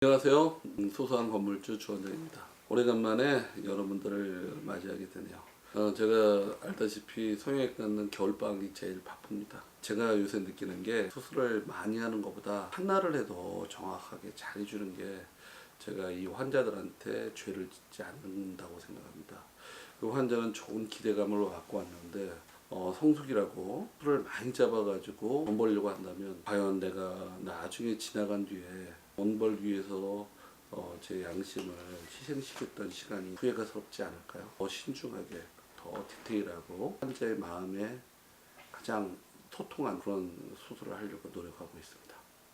안녕하세요. 소소한 건물주 주원장입니다. 오래간만에 여러분들을 맞이하게 되네요. 제가 알다시피 성형외과는 겨울방학이 제일 바쁩니다. 제가 요새 느끼는 게 수술을 많이 하는 것보다 하나를 해도 정확하게 잘 해주는 게 제가 이 환자들한테 죄를 짓지 않는다고 생각합니다. 그 환자는 좋은 기대감을 갖고 왔는데 성숙이라고 술을 많이 잡아가지고 돈 벌려고 한다면 과연 내가 나중에 지나간 뒤에 돈 벌기 위해서 제 양심을 희생시켰던 시간이 후회가스럽지 않을까요? 더 신중하게, 더 디테일하고 환자의 마음에 가장 소통한 그런 수술을 하려고 노력하고 있습니다.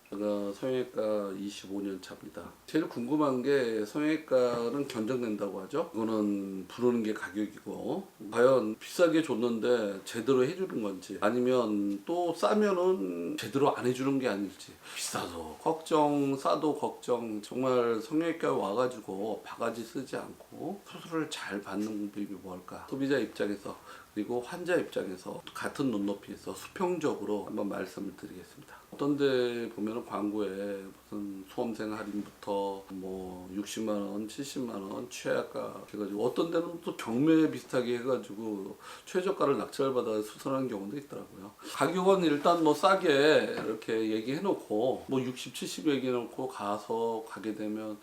제가 성형외과 25년 차입니다. 제일 궁금한 게 성형외과는 견적낸다고 하죠. 이거는 부르는 게 가격이고 과연 비싸게 줬는데 제대로 해주는 건지 아니면 또 싸면은 제대로 안 해주는 게 아닐지 비싸도 걱정 싸도 걱정. 정말 성형외과 와가지고 바가지 쓰지 않고 수술을 잘 받는 법이 뭘까? 소비자 입장에서 그리고 환자 입장에서 같은 눈높이에서 수평적으로 한번 말씀을 드리겠습니다. 어떤 데 보면 광고에 무슨 수험생 할인부터 뭐 60만원, 70만원 최하가 해가지고 어떤 데는 또 경매 비슷하게 해가지고 최저가를 낙찰 받아 수술하는 경우도 있더라고요. 가격은 일단 뭐 싸게 이렇게 얘기해 놓고 뭐 60, 70 얘기해 놓고 가서 가게 되면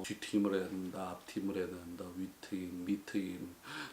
뒤트임을 해야 된다, 앞트임을 해야 된다, 윗트임, 밑트임,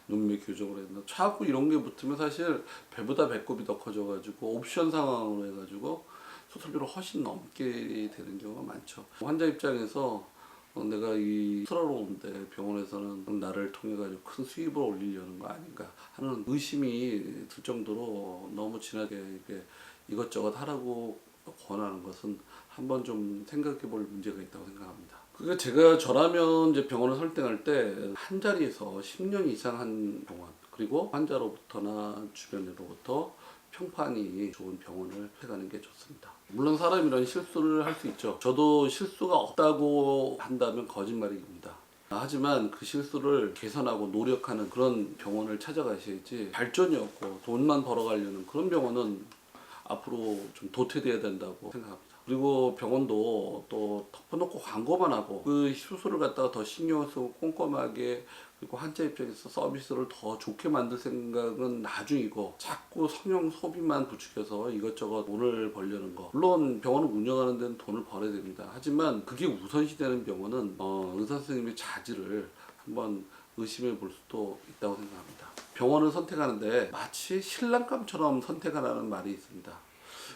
눈매 교정을 해야 된다. 자꾸 이런 게 붙으면 사실 배보다 배꼽이 더 커져가지고 옵션 상황으로 해가지고 수술비로 훨씬 넘게 되는 경우가 많죠. 환자 입장에서 내가 이 수술하러 오는데 병원에서는 나를 통해 가지고 큰 수입을 올리려는 거 아닌가 하는 의심이 들 정도로 너무 진하게 이게 이것저것 하라고 권하는 것은 한번 좀 생각해 볼 문제가 있다고 생각합니다. 그게 제가 저라면 이제 병원을 설득할 때 한 자리에서 10년 이상 한 병원 그리고 환자로부터나 주변으로부터 평판이 좋은 병원을 해가는 게 좋습니다. 물론 사람이란 실수를 할 수 있죠. 저도 실수가 없다고 한다면 거짓말입니다. 하지만 그 실수를 개선하고 노력하는 그런 병원을 찾아가셔야지 발전이 없고 돈만 벌어가려는 그런 병원은 앞으로 좀 도태돼야 된다고 생각합니다. 그리고 병원도 또 덮어놓고 광고만 하고 그 수술을 갖다가 더 신경 쓰고 꼼꼼하게 그리고 환자 입장에서 서비스를 더 좋게 만들 생각은 나중이고 자꾸 성형 소비만 부추겨서 이것저것 돈을 벌려는 거. 물론 병원을 운영하는 데는 돈을 벌어야 됩니다. 하지만 그게 우선시되는 병원은 의사 선생님의 자질을 한번 의심해 볼 수도 있다고 생각합니다. 병원을 선택하는데 마치 신랑감처럼 선택하라는 말이 있습니다.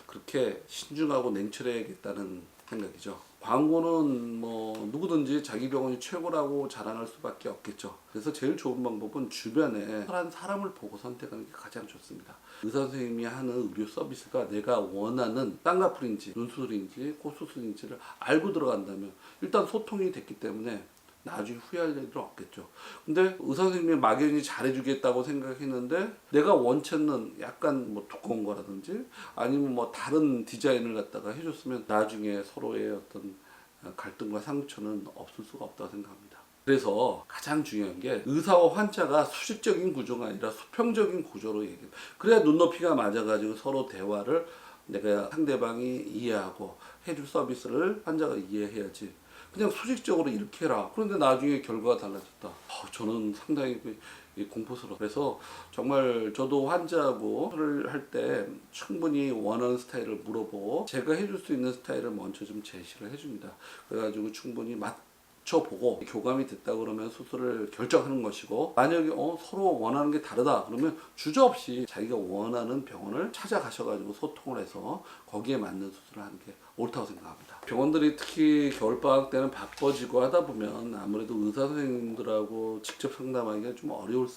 그렇게 신중하고 냉철해야겠다는 생각이죠. 광고는 뭐 누구든지 자기 병원이 최고라고 자랑할 수밖에 없겠죠. 그래서 제일 좋은 방법은 주변에 한 사람을 보고 선택하는 게 가장 좋습니다. 의사 선생님이 하는 의료 서비스가 내가 원하는 쌍꺼풀인지 눈수술인지 코수술인지를 알고 들어간다면 일단 소통이 됐기 때문에 나중에 후회할 일은 없겠죠. 근데 의사 선생님이 막연히 잘해주겠다고 생각했는데 내가 원체는 약간 뭐 두꺼운 거라든지 아니면 뭐 다른 디자인을 갖다가 해줬으면 나중에 서로의 어떤 갈등과 상처는 없을 수가 없다고 생각합니다. 그래서 가장 중요한 게 의사와 환자가 수직적인 구조가 아니라 수평적인 구조로 얘기해요. 그래야 눈높이가 맞아가지고 서로 대화를 내가 상대방이 이해하고 해줄 서비스를 환자가 이해해야지. 그냥 수직적으로 이렇게 해라. 그런데 나중에 결과가 달라졌다. 저는 상당히 공포스러워. 그래서 정말 저도 환자하고 수술을 할 때 충분히 원하는 스타일을 물어보고 제가 해줄 수 있는 스타일을 먼저 좀 제시를 해줍니다. 그래가지고 충분히 맞춰보고 교감이 됐다 그러면 수술을 결정하는 것이고 만약에 서로 원하는 게 다르다 그러면 주저없이 자기가 원하는 병원을 찾아가셔가지고 소통을 해서 거기에 맞는 수술을 하는 게 옳다고 생각합니다. 병원들이 특히 겨울방학 때는 바빠지고 하다 보면 아무래도 의사 선생님들하고 직접 상담하기가 좀 어려울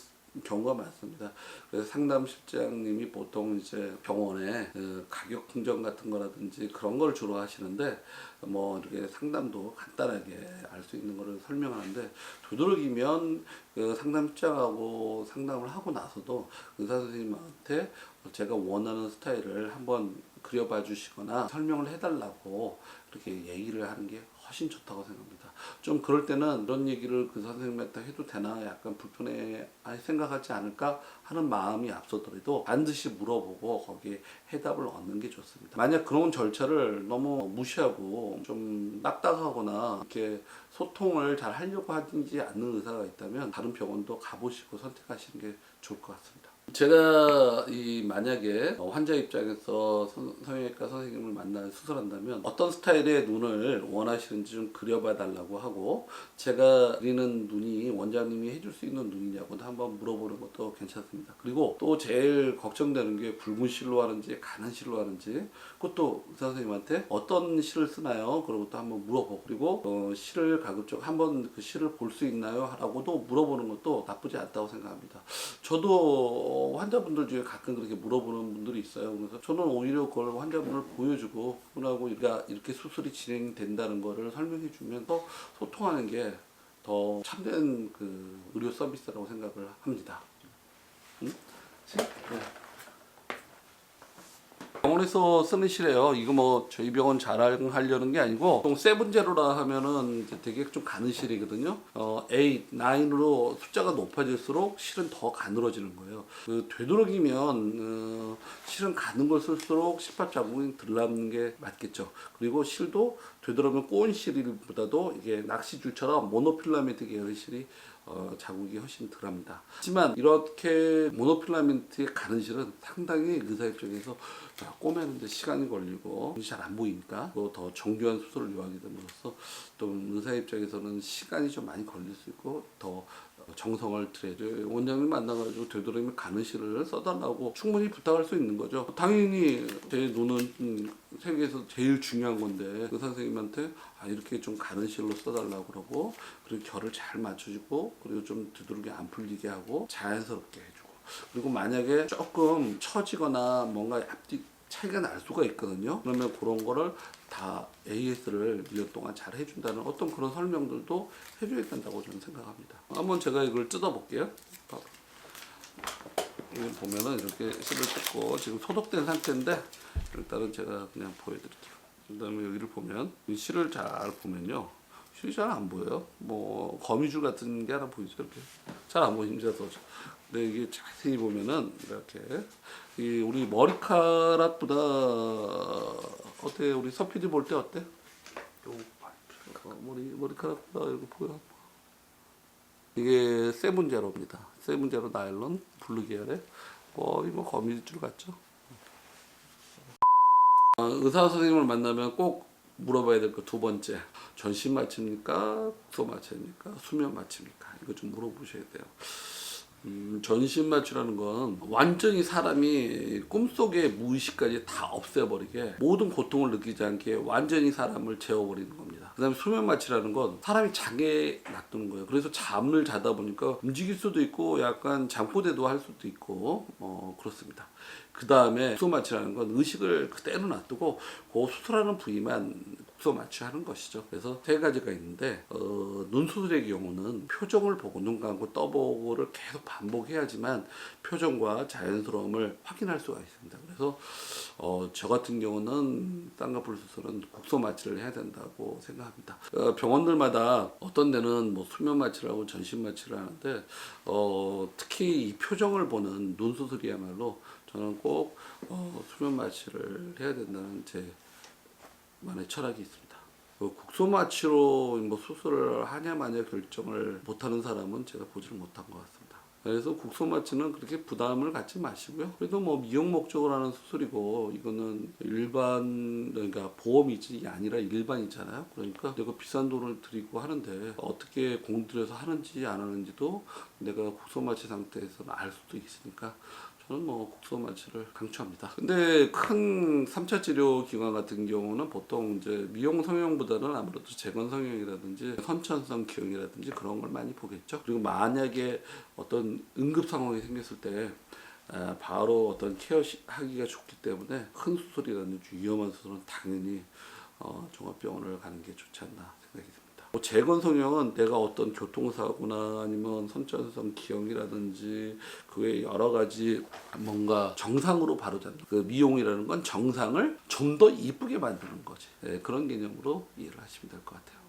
경우가 많습니다. 그래서 상담실장님이 보통 이제 병원에 가격 흥정 같은 거라든지 그런 걸 주로 하시는데 뭐 이렇게 상담도 간단하게 알 수 있는 거를 설명하는데 되도록이면 그 상담실장하고 상담을 하고 나서도 의사 선생님한테 제가 원하는 스타일을 한번 그려봐 주시거나 설명을 해달라고 이렇게 얘기를 하는 게 훨씬 좋다고 생각합니다. 좀 그럴 때는 이런 얘기를 그 선생님한테 해도 되나 약간 불편해 생각하지 않을까 하는 마음이 앞서더라도 반드시 물어보고 거기에 해답을 얻는 게 좋습니다. 만약 그런 절차를 너무 무시하고 좀 딱딱하거나 이렇게 소통을 잘 하려고 하지 않는 의사가 있다면 다른 병원도 가보시고 선택하시는 게 좋을 것 같습니다. 제가 만약에 환자 입장에서 성형외과 선생님을 만나 수술한다면 어떤 스타일의 눈을 원하시는지 좀 그려봐 달라고 하고, 제가 그리는 눈이 원장님이 해줄 수 있는 눈이냐고 한번 물어보는 것도 괜찮습니다. 그리고 또 제일 걱정되는 게 굵은 실로 하는지 가는 실로 하는지, 그것도 의사 선생님한테 어떤 실을 쓰나요? 그런 것도 한번 물어보고, 그리고 실을 가급적 한번 그 실을 볼 수 있나요? 라고도 물어보는 것도 나쁘지 않다고 생각합니다. 저도 환자분들 중에 가끔 그렇게 물어보는 분들이 있어요. 그래서 저는 오히려 그걸 환자분을 보여주고 그분하고 이렇게 수술이 진행된다는 거를 설명해 주면서 소통하는 게 더 참된 그 의료 서비스라고 생각을 합니다. 응? 네. 병원에서 쓰는 실이에요. 이거 뭐 저희 병원 자랑하려는 게 아니고, 보통 세븐제로라 하면은 이제 되게 좀 가는 실이거든요. 8, 9으로 숫자가 높아질수록 실은 더 가늘어지는 거예요. 그 되도록이면 실은 가는 걸 쓸수록 실밥 자국이 덜 남는 게 맞겠죠. 그리고 실도 되도록이면 꼬은 실보다도 이게 낚시줄처럼 모노필라멘트 계열의 실이 자국이 훨씬 덜합니다. 하지만 이렇게 모노필라멘트에 가는 실은 상당히 의사 입장에서 꼬매는데 시간이 걸리고 잘 안 보이니까, 또 더 정교한 수술을 요하게 됨으로써 좀 의사 입장에서는 시간이 좀 많이 걸릴 수 있고 더 정성을 들여야 원장님 만나가지고 되도록이면 가는 실을 써달라고 충분히 부탁할 수 있는 거죠. 당연히 제 눈은 세계에서 제일 중요한 건데 그 선생님한테 이렇게 좀 가는 실로 써달라고 그러고, 그리고 결을 잘 맞춰주고, 그리고 좀 되도록이 안 풀리게 하고 자연스럽게 해주고, 그리고 만약에 조금 처지거나 뭔가 앞뒤 차이가 날 수가 있거든요. 그러면 그런 거를 다 AS를 1년 동안 잘 해준다는 어떤 그런 설명들도 해줘야 된다고 저는 생각합니다. 한번 제가 이걸 뜯어볼게요. 여기 보면은 이렇게 실을 뜯고 지금 소독된 상태인데, 일단은 제가 그냥 보여드릴게요. 그 다음에 여기를 보면 이 실을 잘 보면요, 실이 잘 안 보여요. 뭐 거미줄 같은 게 하나 보이죠. 이렇게 잘 안 보입니다. 근데 이게 자세히 보면은 이렇게 우리 머리카락보다 어때? 우리 서피디 볼 때 어때? 머리카락보다 이렇게 보여. 이게 세븐제로입니다. 세븐제로 나일론 블루 계열의 거의 뭐 거미줄 같죠. 의사 선생님을 만나면 꼭 물어봐야 될 거 두 번째, 전신 마취입니까? 국소 마취입니까? 수면 마취입니까? 이거 좀 물어보셔야 돼요. 전신 마취라는 건 완전히 사람이 꿈속의 무의식까지 다 없애버리게, 모든 고통을 느끼지 않게 완전히 사람을 재워버리는 겁니다. 그 다음에 수면 마취라는 건 사람이 잠에 놔두는 거예요. 그래서 잠을 자다 보니까 움직일 수도 있고 약간 잠꼬대도 할 수도 있고 그렇습니다. 그 다음에 국소 마취라는 건 의식을 그대로 놔두고 그 수술하는 부위만 국소 마취하는 것이죠. 그래서 세 가지가 있는데, 눈 수술의 경우는 표정을 보고 눈 감고 떠보고를 계속 반복해야지만 표정과 자연스러움을 확인할 수가 있습니다. 그래서 저 같은 경우는 쌍꺼풀 수술은 국소 마취를 해야 된다고 생각합니다. 병원들마다 어떤 데는 뭐 수면 마취를 하고 전신 마취를 하는데, 특히 이 표정을 보는 눈 수술이야말로 저는 꼭 수면 마취를 해야 된다는 제 만의 철학이 있습니다. 국소 마취로 뭐 수술을 하냐 마냐 결정을 못하는 사람은 제가 보지를 못한 것 같습니다. 그래서 국소 마취는 그렇게 부담을 갖지 마시고요. 그래도 뭐 미용 목적으로 하는 수술이고, 이거는 일반, 그러니까 보험이지 아니라 일반이잖아요. 그러니까 내가 비싼 돈을 들이고 하는데 어떻게 공들여서 하는지 안 하는지도 내가 국소 마취 상태에서는 알 수도 있으니까 저는 뭐 국소 마취를 강추합니다. 근데 큰 3차 치료 기관 같은 경우는 보통 이제 미용 성형보다는 아무래도 재건 성형이라든지 선천성 기형이라든지 그런 걸 많이 보겠죠. 그리고 만약에 어떤 응급 상황이 생겼을 때 바로 어떤 케어 하기가 좋기 때문에 큰 수술이라든지 위험한 수술은 당연히 종합병원을 가는 게 좋지 않나 생각이 듭니다. 재건 성형은 내가 어떤 교통사고나 아니면 선천성 기형이라든지 그 외에 여러 가지 뭔가 정상으로 바로잡는, 그 미용이라는 건 정상을 좀 더 이쁘게 만드는 거지. 그런 개념으로 이해를 하시면 될 것 같아요.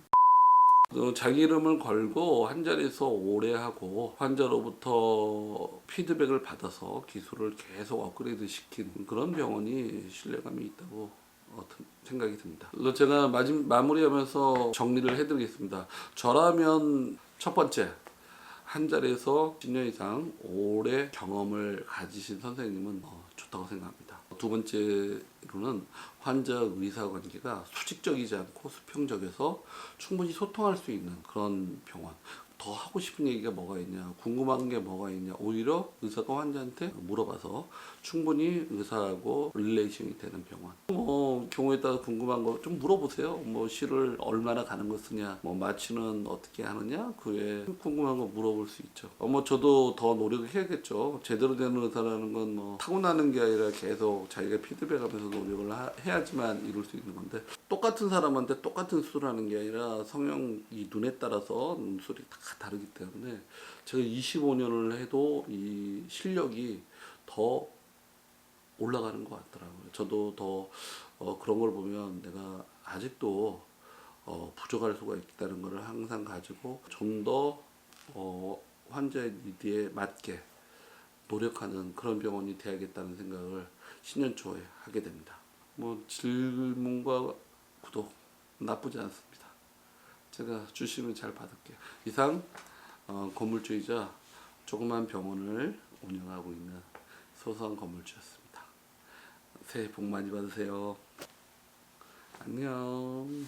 자기 이름을 걸고 한 자리에서 오래 하고 환자로부터 피드백을 받아서 기술을 계속 업그레이드 시키는 그런 병원이 신뢰감이 있다고 생각이 듭니다. 그래서 제가 마무리하면서 정리를 해드리겠습니다. 저라면 첫 번째, 한 자리에서 10년 이상 오래 경험을 가지신 선생님은 좋다고 생각합니다. 두 번째로는 환자 의사 관계가 수직적이지 않고 수평적에서 충분히 소통할 수 있는 그런 병원. 더 하고 싶은 얘기가 뭐가 있냐, 궁금한 게 뭐가 있냐, 오히려 의사가 환자한테 물어봐서 충분히 의사하고 릴레이션이 되는 병원. 경우에 따라 궁금한 거 좀 물어보세요. 실을 얼마나 가는 거 쓰냐, 마취는 어떻게 하느냐, 그 외에 궁금한 거 물어볼 수 있죠. 저도 더 노력해야겠죠. 제대로 되는 의사라는 건 타고나는 게 아니라 계속 자기가 피드백하면서 노력을 해야지만 이룰 수 있는 건데, 똑같은 사람한테 똑같은 수술을 하는 게 아니라 성형이 눈에 따라서 눈술이 다 다르기 때문에 제가 25년을 해도 이 실력이 더 올라가는 것 같더라고요. 저도 더 그런 걸 보면 내가 아직도 부족할 수가 있다는 것을 항상 가지고 좀 더 환자의 니드에 맞게 노력하는 그런 병원이 돼야겠다는 생각을 신년 초에 하게 됩니다. 질문과 구독 나쁘지 않습니다. 제가 주시면 잘 받을게요. 이상 건물주이자 조그만 병원을 운영하고 있는 소소한 건물주였습니다. 새해 복 많이 받으세요. 안녕.